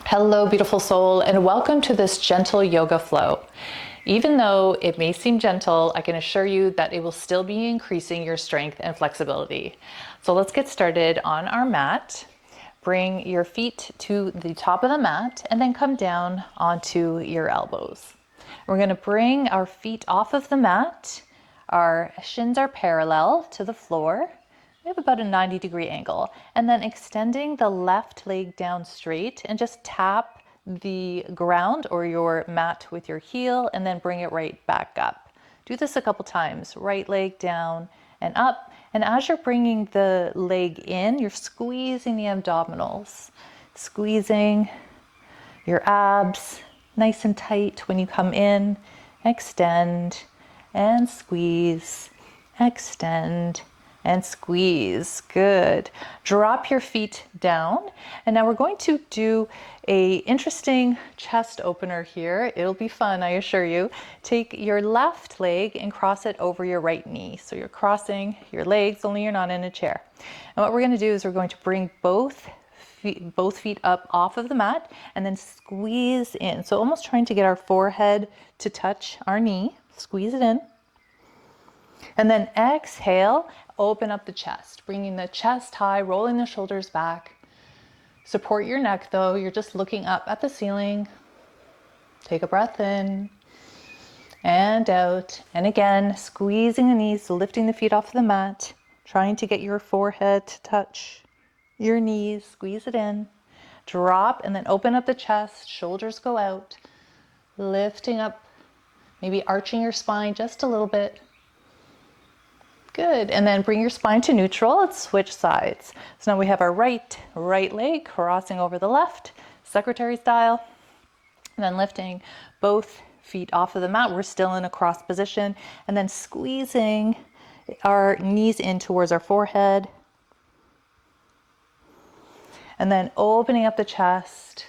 Hello, beautiful soul, and welcome to this gentle yoga flow. Even though it may seem gentle, I can assure you that it will still be increasing your strength and flexibility. So let's get started on our mat. Bring your feet to the top of the mat and then come down onto your elbows. We're going to bring our feet off of the mat. Our shins are parallel to the floor. We have about a 90-degree angle, and then extending the left leg down straight and just tap the ground or your mat with your heel and then bring it right back up. Do this a couple times. Right leg down and up, and as you're bringing the leg in, you're squeezing the abdominals, squeezing your abs nice and tight. When you come in, extend and squeeze, extend and squeeze. Good. Drop your feet down. And now we're going to do a interesting chest opener here. It'll be fun, I assure you. Take your left leg and cross it over your right knee. So you're crossing your legs, only you're not in a chair. And what we're going to do is we're going to bring both feet up off of the mat and then squeeze in. So almost trying to get our forehead to touch our knee. Squeeze it in. And then exhale, open up the chest, bringing the chest high, rolling the shoulders back. Support your neck though, you're just looking up at the ceiling. Take a breath in and out. And again, squeezing the knees, lifting the feet off the mat, trying to get your forehead to touch your knees, squeeze it in. Drop and then open up the chest, shoulders go out, lifting up, maybe arching your spine just a little bit. Good, and then bring your spine to neutral. Let's switch sides. So now we have our right leg crossing over the left, secretary style. And then lifting both feet off of the mat. We're still in a cross position. And then squeezing our knees in towards our forehead. And then opening up the chest,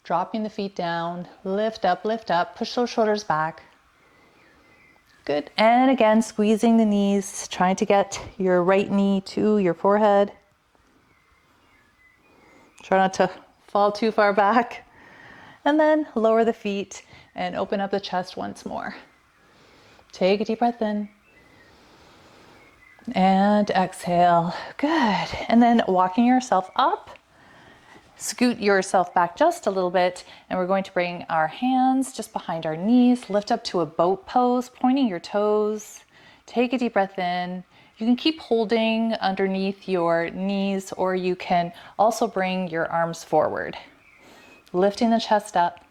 dropping the feet down, lift up, push those shoulders back. Good. And again, squeezing the knees, trying to get your right knee to your forehead. Try not to fall too far back. And then lower the feet and open up the chest once more. Take a deep breath in. And exhale. Good. And then walking yourself up. Scoot yourself back just a little bit, and we're going to bring our hands just behind our knees, lift up to a boat pose, pointing your toes. Take a deep breath in. You can keep holding underneath your knees, or you can also bring your arms forward. Lifting the chest up.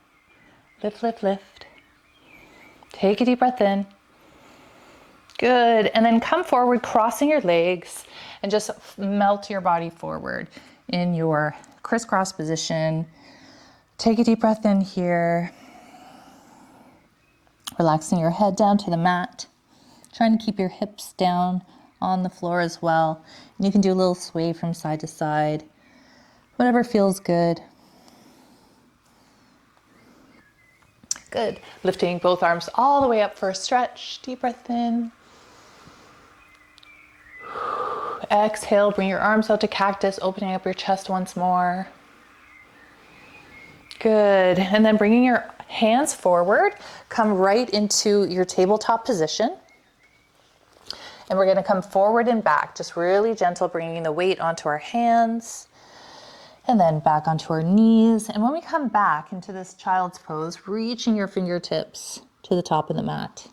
Lift, lift, lift. Take a deep breath in. Good. And then come forward, crossing your legs, and just melt your body forward in your crisscross position. Take a deep breath in here. Relaxing your head down to the mat. Trying to keep your hips down on the floor as well. And you can do a little sway from side to side. Whatever feels good. Good. Lifting both arms all the way up for a stretch. Deep breath in. Exhale, bring your arms out to cactus, opening up your chest once more. Good. And then bringing your hands forward, come right into your tabletop position. And we're going to come forward and back, just really gentle, bringing the weight onto our hands and then back onto our knees. And when we come back into this child's pose, reaching your fingertips to the top of the mat.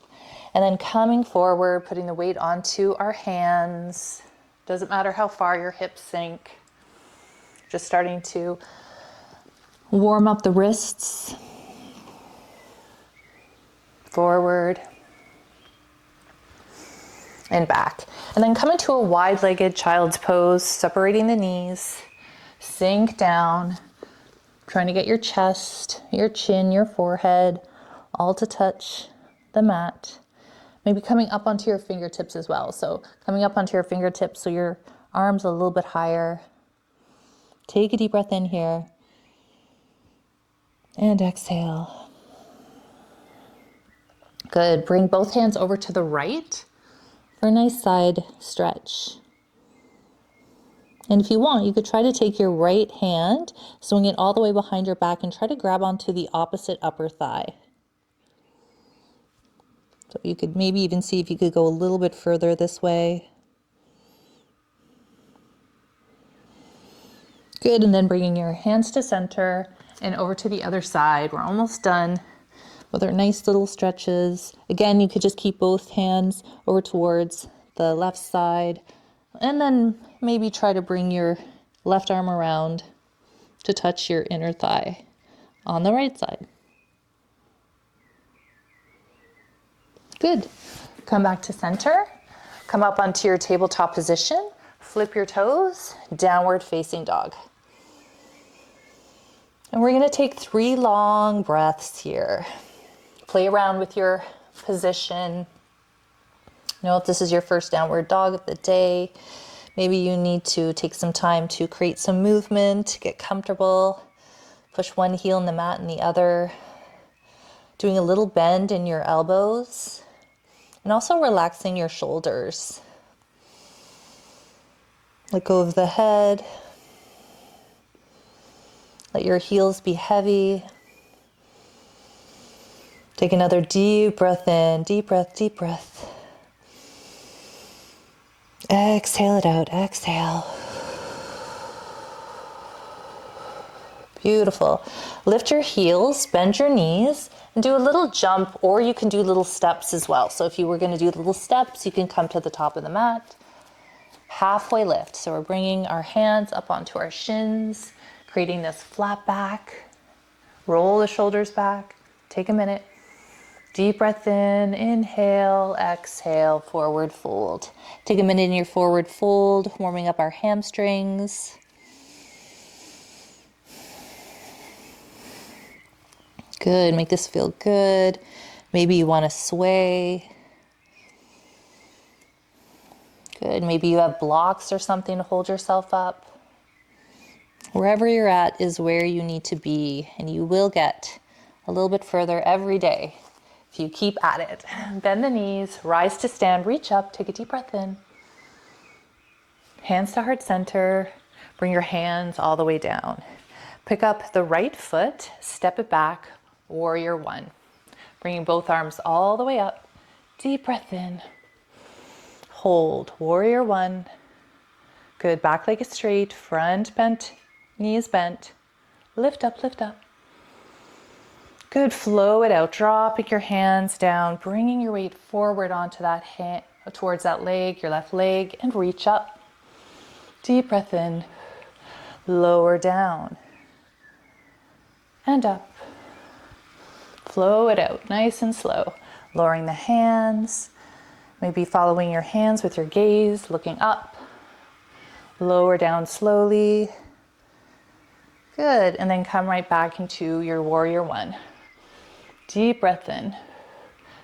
And then coming forward, putting the weight onto our hands. Doesn't matter how far your hips sink. Just starting to warm up the wrists. Forward. And back. And then come into a wide-legged child's pose, separating the knees. Sink down. Trying to get your chest, your chin, your forehead, all to touch the mat. Maybe coming up onto your fingertips as well. So coming up onto your fingertips so your arms a little bit higher. Take a deep breath in here. And exhale. Good. Bring both hands over to the right for a nice side stretch. And if you want, you could try to take your right hand, swing it all the way behind your back, and try to grab onto the opposite upper thigh. So you could maybe even see if you could go a little bit further this way. Good, and then bringing your hands to center and over to the other side. We're almost done with our nice little stretches. Again, you could just keep both hands over towards the left side, and then maybe try to bring your left arm around to touch your inner thigh on the right side. Good. Come back to center. Come up onto your tabletop position. Flip your toes, downward facing dog. And we're going to take 3 long breaths here. Play around with your position. You know, if this is your first downward dog of the day, maybe you need to take some time to create some movement, get comfortable, push one heel in the mat and the other, doing a little bend in your elbows, and also relaxing your shoulders. Let go of the head. Let your heels be heavy. Take another deep breath in, deep breath, deep breath. Exhale it out, exhale. Beautiful. Lift your heels, bend your knees, and do a little jump, or you can do little steps as well. So if you were going to do little steps, you can come to the top of the mat. Halfway lift. So we're bringing our hands up onto our shins, creating this flat back. Roll the shoulders back. Take a minute. Deep breath in, inhale, exhale, forward fold. Take a minute in your forward fold, warming up our hamstrings. Good, make this feel good. Maybe you want to sway. Good, maybe you have blocks or something to hold yourself up. Wherever you're at is where you need to be, and you will get a little bit further every day if you keep at it. Bend the knees, rise to stand, reach up, take a deep breath in. Hands to heart center, bring your hands all the way down. Pick up the right foot, step it back, warrior one. Bringing both arms all the way up, deep breath in. Hold, warrior one. Good, back leg is straight, front bent, knees bent. Lift up, lift up. Good, flow it out, dropping your hands down, bringing your weight forward onto that hand, towards that leg, your left leg, and reach up. Deep breath in, lower down, and up. Flow it out, nice and slow. Lowering the hands, maybe following your hands with your gaze, looking up. Lower down slowly. Good, and then come right back into your warrior one. Deep breath in.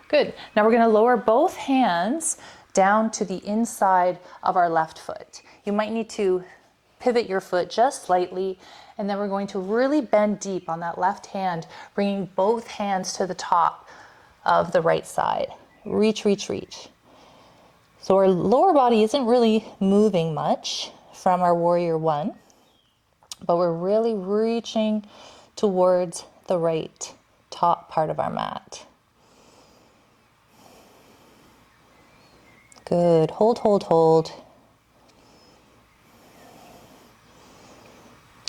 Good, now we're gonna lower both hands down to the inside of our left foot. You might need to pivot your foot just slightly, and then we're going to really bend deep on that left hand, bringing both hands to the top of the right side. Reach, reach, reach. So our lower body isn't really moving much from our warrior one, but we're really reaching towards the right top part of our mat. Good, hold, hold, hold.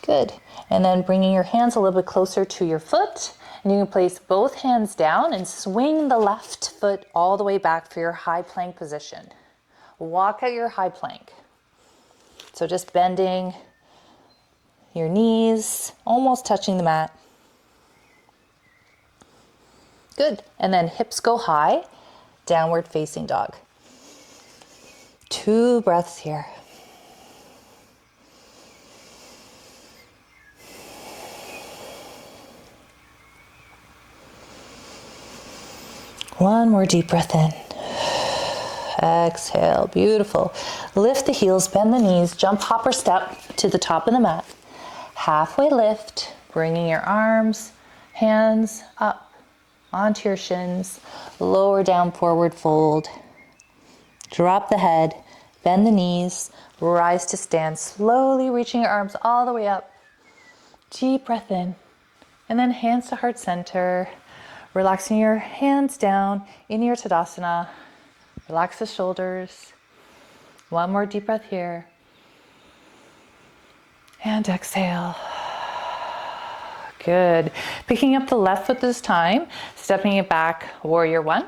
Good, and then bringing your hands a little bit closer to your foot, and you can place both hands down and swing the left foot all the way back for your high plank position. Walk out your high plank. So just bending your knees, almost touching the mat. Good, and then hips go high, downward facing dog. 2 breaths here. One more deep breath in. Exhale, beautiful. Lift the heels, bend the knees, jump, hop, or step to the top of the mat. Halfway lift, bringing your arms, hands up onto your shins, lower down, forward fold. Drop the head, Bend the knees, rise to stand, slowly reaching your arms all the way up. Deep breath in, and then hands to heart center, relaxing your hands down in your Tadasana. Relax the shoulders. One more deep breath here. And exhale. Good. Picking up the left foot this time, stepping it back, warrior one.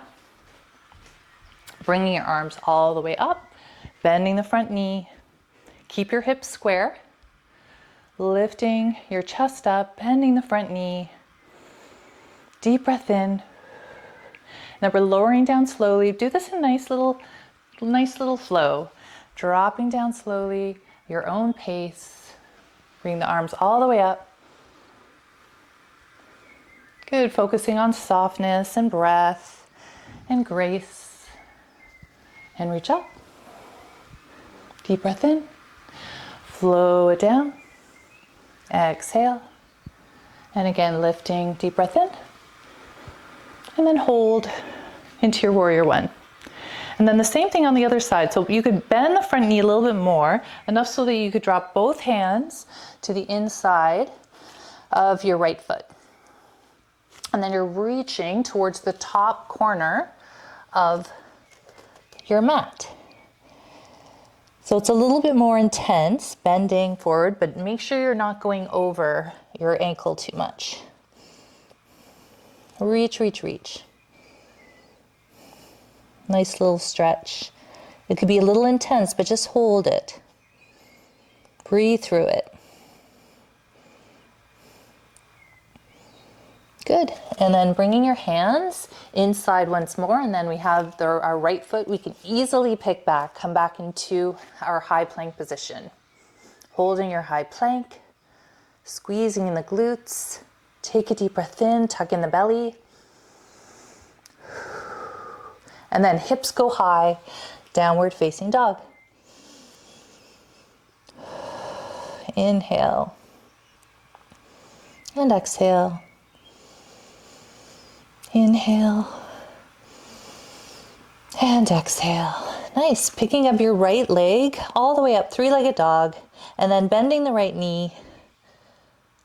Bringing your arms all the way up, bending the front knee. Keep your hips square. Lifting your chest up, bending the front knee. Deep breath in. Now we're lowering down slowly. Do this in a nice little flow. Dropping down slowly, your own pace. Bring the arms all the way up. Good, focusing on softness and breath and grace. And reach up. Deep breath in. Flow it down. Exhale. And again, lifting, deep breath in. And then hold into your warrior one. And then the same thing on the other side. So you could bend the front knee a little bit more, enough so that you could drop both hands to the inside of your right foot. And then you're reaching towards the top corner of your mat. So it's a little bit more intense, bending forward, but make sure you're not going over your ankle too much. Reach, reach, reach. Nice little stretch. It could be a little intense, but just hold it. Breathe through it. Good. And then bringing your hands inside once more, and then we have our right foot. We can easily pick back, come back into our high plank position. Holding your high plank, squeezing in the glutes. Take a deep breath in, tuck in the belly. And then hips go high, downward facing dog. Inhale. And exhale. Inhale. And exhale. Nice. Picking up your right leg all the way up, three-legged dog, and then bending the right knee,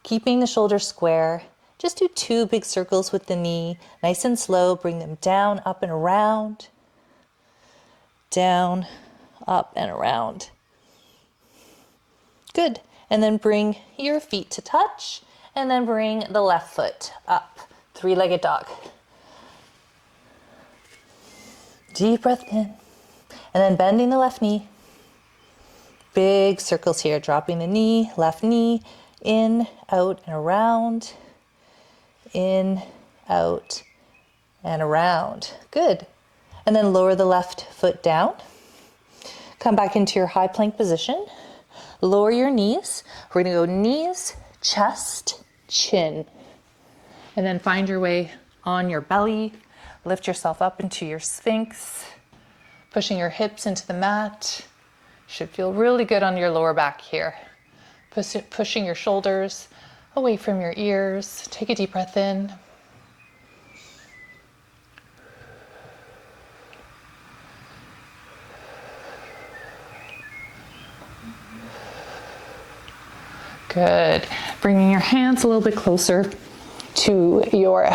keeping the shoulders square. Just do 2 big circles with the knee, nice and slow. Bring them down, up and around. Down, up and around. Good. And then bring your feet to touch, and then bring the left foot up, three-legged dog. Deep breath in, and then bending the left knee. Big circles here, dropping the knee, left knee, in, out, and around. In, out, and around. Good. And then lower the left foot down. Come back into your high plank position. Lower your knees. We're going to go knees, chest, chin. And then find your way on your belly. Lift yourself up into your sphinx. Pushing your hips into the mat. Should feel really good on your lower back here. Pushing your shoulders away from your ears. Take a deep breath in. Good. Bringing your hands a little bit closer to your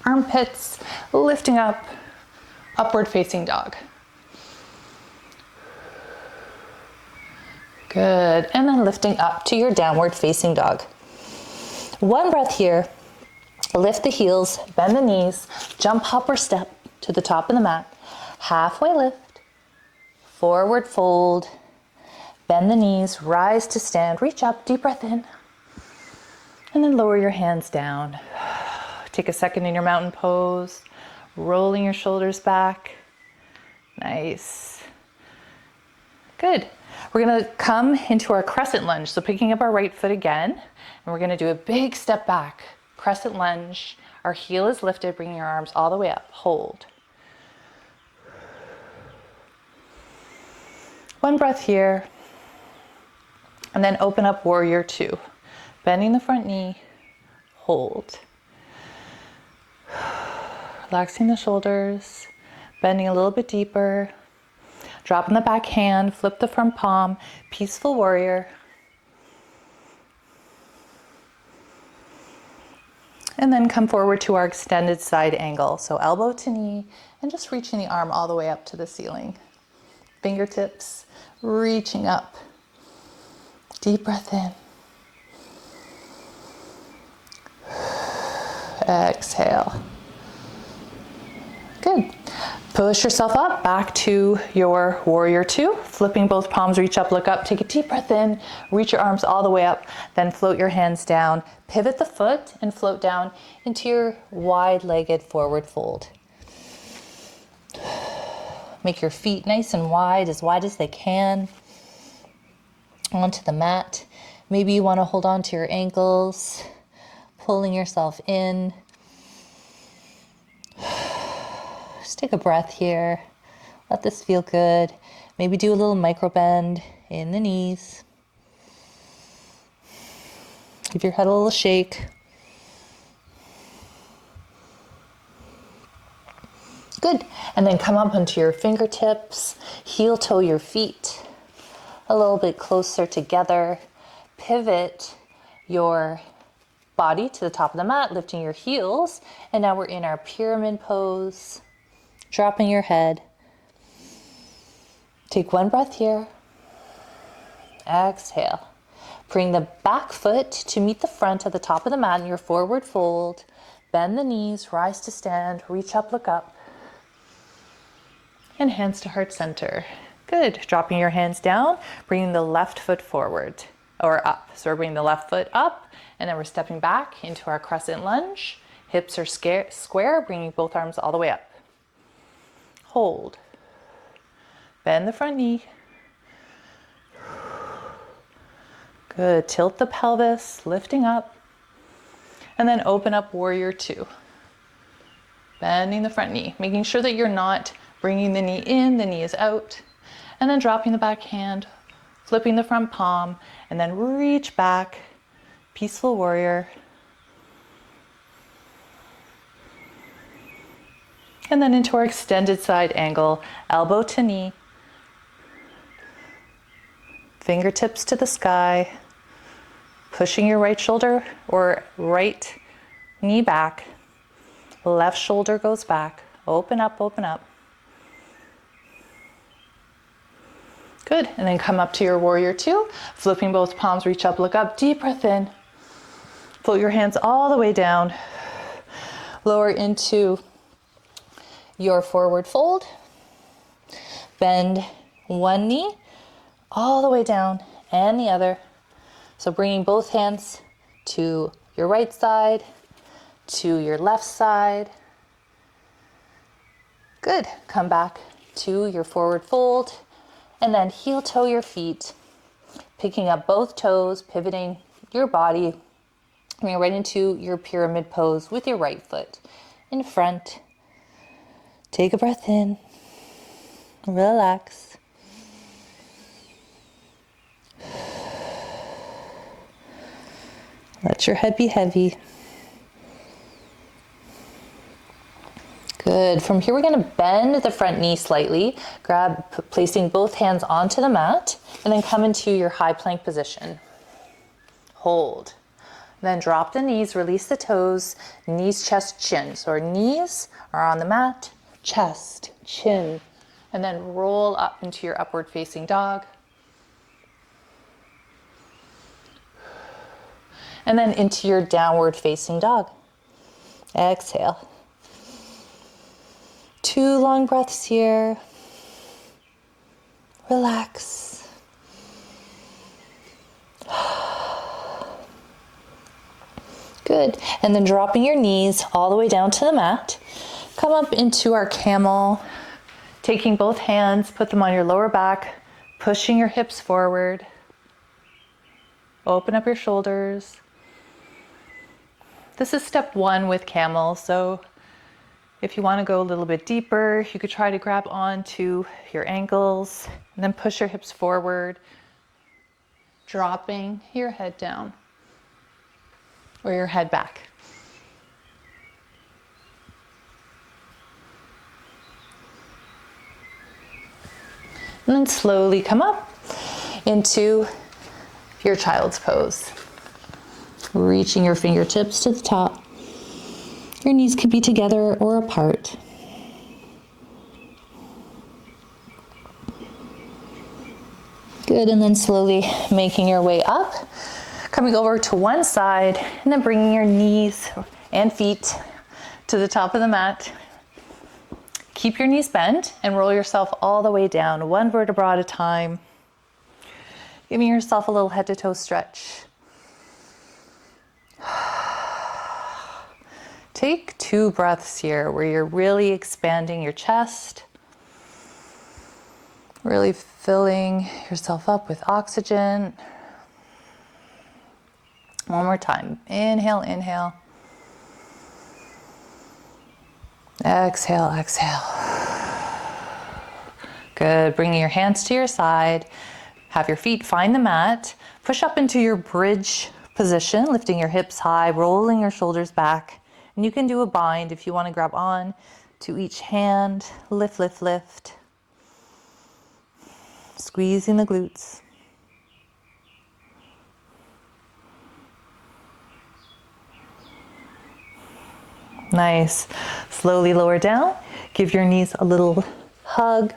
armpits, lifting up, upward facing dog. Good. And then lifting up to your downward facing dog. One breath here. Lift the heels, bend the knees, jump, hop, or step to the top of the mat. Halfway lift, forward fold, bend the knees, rise to stand, reach up, deep breath in, and then lower your hands down. Take a second in your mountain pose, rolling your shoulders back. Nice. Good. We're gonna come into our crescent lunge. So picking up our right foot again, and we're gonna do a big step back. Crescent lunge. Our heel is lifted, bringing your arms all the way up. Hold. One breath here. And then open up warrior two. Bending the front knee, hold. Relaxing the shoulders, bending a little bit deeper. Drop in the back hand, flip the front palm, peaceful warrior. And then come forward to our extended side angle. So elbow to knee and just reaching the arm all the way up to the ceiling. Fingertips reaching up. Deep breath in. Exhale. Good. Push yourself up back to your warrior two. Flipping both palms, reach up, look up. Take a deep breath in. Reach your arms all the way up. Then float your hands down. Pivot the foot and float down into your wide-legged forward fold. Make your feet nice and wide as they can. Onto the mat. Maybe you want to hold on to your ankles, pulling yourself in. Just take a breath here. Let this feel good. Maybe do a little micro bend in the knees. Give your head a little shake. Good. And then come up onto your fingertips. Heel toe your feet a little bit closer together. Pivot your body to the top of the mat, lifting your heels. And now we're in our pyramid pose. Dropping your head. Take one breath here. Exhale. Bring the back foot to meet the front at the top of the mat in your forward fold. Bend the knees, rise to stand, reach up, look up. And hands to heart center. Good. Dropping your hands down, bringing the left foot forward or up. So we're bringing the left foot up and then we're stepping back into our crescent lunge. Hips are square, bringing both arms all the way up. Hold. Bend the front knee. Good. Tilt the pelvis, lifting up. And then open up warrior two. Bending the front knee, making sure that you're not bringing the knee in, the knee is out. And then dropping the back hand, flipping the front palm, and then reach back, peaceful warrior. And then into our extended side angle, elbow to knee. Fingertips to the sky. Pushing your right shoulder or right knee back. Left shoulder goes back. Open up, open up. Good. And then come up to your warrior two. Flipping both palms, reach up, look up. Deep breath in. Float your hands all the way down. Lower into your forward fold. Bend one knee all the way down and the other. So bringing both hands to your right side, to your left side. Good. Come back to your forward fold and then heel toe your feet, picking up both toes, pivoting your body, coming right into your pyramid pose with your right foot in front. Take a breath in, relax. Let your head be heavy. Good. From here, we're going to bend the front knee slightly, placing both hands onto the mat, and then come into your high plank position. Hold. Then drop the knees, release the toes, knees, chest, chin. So our knees are on the mat, chest, chin, and then roll up into your upward facing dog. And then into your downward facing dog. Exhale. 2 long breaths here. Relax. Good. And then dropping your knees all the way down to the mat. Come up into our camel. Taking both hands, put them on your lower back, pushing your hips forward. Open up your shoulders. This is step 1 with camel, so if you want to go a little bit deeper, you could try to grab onto your ankles and then push your hips forward, dropping your head down or your head back. And then slowly come up into your child's pose. Reaching your fingertips to the top. Your knees could be together or apart. Good, and then slowly making your way up, coming over to one side, and then bringing your knees and feet to the top of the mat. Keep your knees bent and roll yourself all the way down, one vertebra at a time. Giving yourself a little head to toe stretch. Take 2 breaths here where you're really expanding your chest, really filling yourself up with oxygen. One more time. Inhale, inhale. Exhale, exhale. Good. Bringing your hands to your side. Have your feet find the mat. Push up into your bridge position, lifting your hips high, rolling your shoulders back. And you can do a bind if you want to grab on to each hand. Lift, lift, lift. Squeezing the glutes. Nice. Slowly lower down. Give your knees a little hug.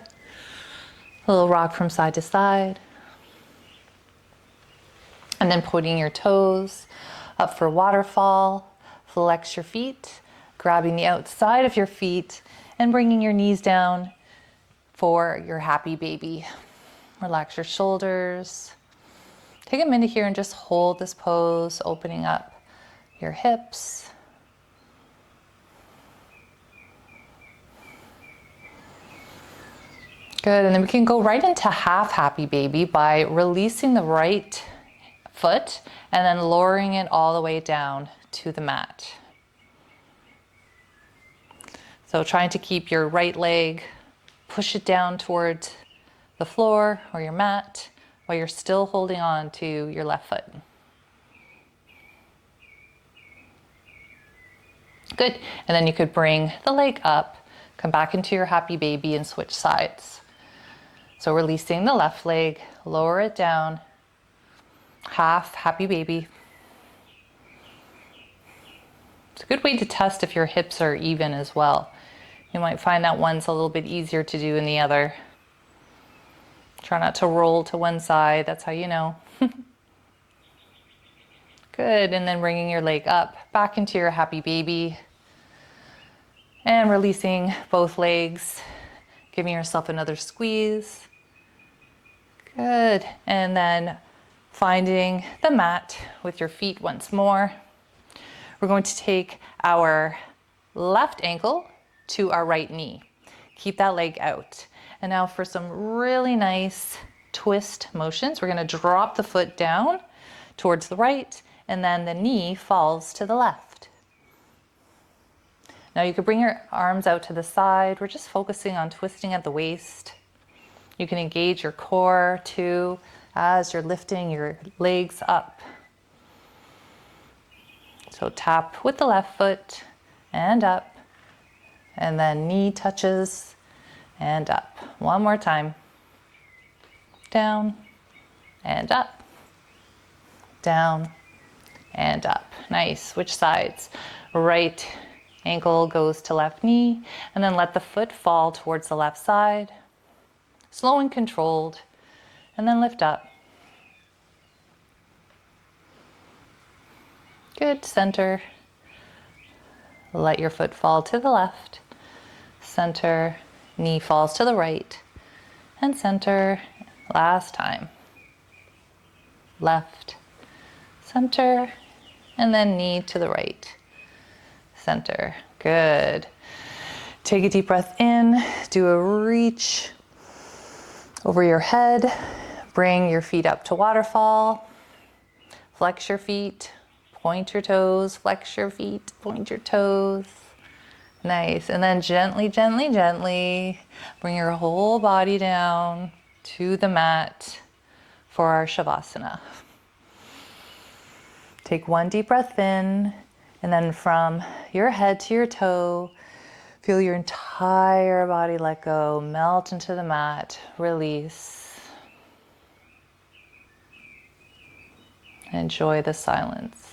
A little rock from side to side. And then pointing your toes up for waterfall. Flex your feet, grabbing the outside of your feet and bringing your knees down for your happy baby. Relax your shoulders. Take a minute here and just hold this pose, opening up your hips. Good, and then we can go right into half happy baby by releasing the right foot and then lowering it all the way down to the mat. So trying to keep your right leg, push it down towards the floor or your mat while you're still holding on to your left foot. Good, and then you could bring the leg up, come back into your happy baby and switch sides. So releasing the left leg, lower it down, half happy baby. It's a good way to test if your hips are even as well. You might find that one's a little bit easier to do than the other. Try not to roll to one side, that's how you know. Good, and then bringing your leg up, back into your happy baby. And releasing both legs, giving yourself another squeeze. Good, and then finding the mat with your feet once more. We're going to take our left ankle to our right knee. Keep that leg out. And now for some really nice twist motions, we're going to drop the foot down towards the right, and then the knee falls to the left. Now you could bring your arms out to the side. We're just focusing on twisting at the waist. You can engage your core too as you're lifting your legs up. So tap with the left foot and up, and then knee touches and up. One more time. Down and up, down and up. Nice. Switch sides. Right ankle goes to left knee, and then let the foot fall towards the left side. Slow and controlled, and then lift up. Good, center. Let your foot fall to the left. Center, knee falls to the right. And center, last time. Left, center, and then knee to the right. Center, good. Take a deep breath in, do a reach over your head. Bring your feet up to waterfall. Flex your feet. Point your toes, flex your feet, point your toes. Nice, and then gently, gently, gently, bring your whole body down to the mat for our Shavasana. Take one deep breath in, and then from your head to your toe, Feel your entire body let go, melt into the mat, release. Enjoy the silence.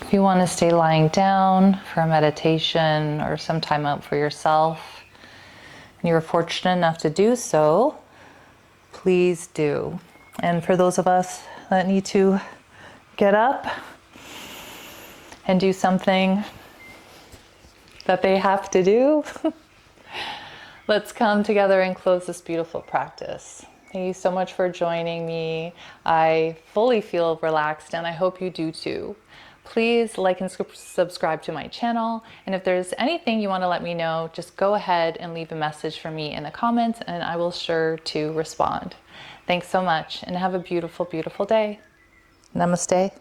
If you want to stay lying down for a meditation or some time out for yourself, and you're fortunate enough to do so, please do. And for those of us that need to get up and do something that they have to do, let's come together and close this beautiful practice. Thank you so much for joining me. I fully feel relaxed and I hope you do too. Please like and subscribe to my channel. And if there's anything you want to let me know, just go ahead and leave a message for me in the comments and I will sure to respond. Thanks so much and have a beautiful, beautiful day. Namaste.